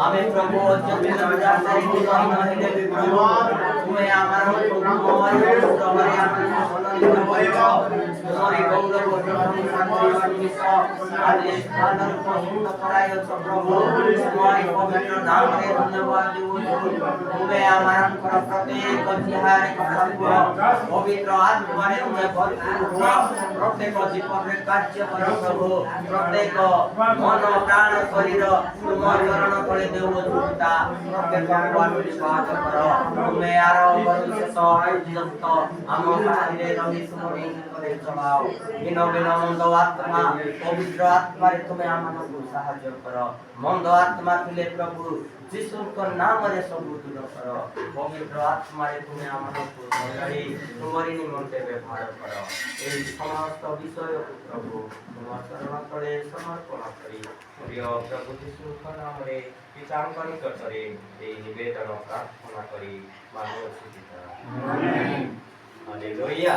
আমি প্রভু তুমি আমার পবিত্র আত্মারে প্রত্যেক জীবনের কার্য কর প্রভু প্রত্যেক মন প্রাণ শরীর তোমার চরণ তলে দেউতা প্রত্যেক ভগবানকে সাহায্য কর তুমি আরো বিশেষ আয়োজিত ଆମ ସାଥିରେ ରହି ତୁମରି ଉପରେ ଚଳାଅ ଦିନ ଦିନ ମନ୍ଦ ଆତ୍ମା ପବିତ୍ର ଆତ୍ମାରେ ତୁମେ ଆମମାନଙ୍କୁ ସାହାଯ୍ୟ କର ମନ୍ଦ ଆତ୍ମା ଥିଲେ ପ୍ରଭୁ ଯୀଶୁଙ୍କ ନାମରେ ସବୁ ଦୂର କର ପବିତ୍ର ଆତ୍ମାରେ ତୁମେ ଆମମାନଙ୍କୁ ସଜାଡ଼ି ତୁମରି ନିମନ୍ତେ ବ୍ୟବହାର କର ଏହି ସମସ୍ତ ବିଷୟକୁ ପ୍ରଭୁ ତୁମ ଚରଣ ତଳେ ସମର୍ପଣ କରି ପ୍ରିୟ ପ୍ରଭୁ ଯୀଶୁଙ୍କ ନାମରେ ପିତାଙ୍କ ନିକଟରେ ଏହି ନିବେଦନ ପ୍ରାର୍ଥନା କରି ମାନୁଅଛି। Haleluya.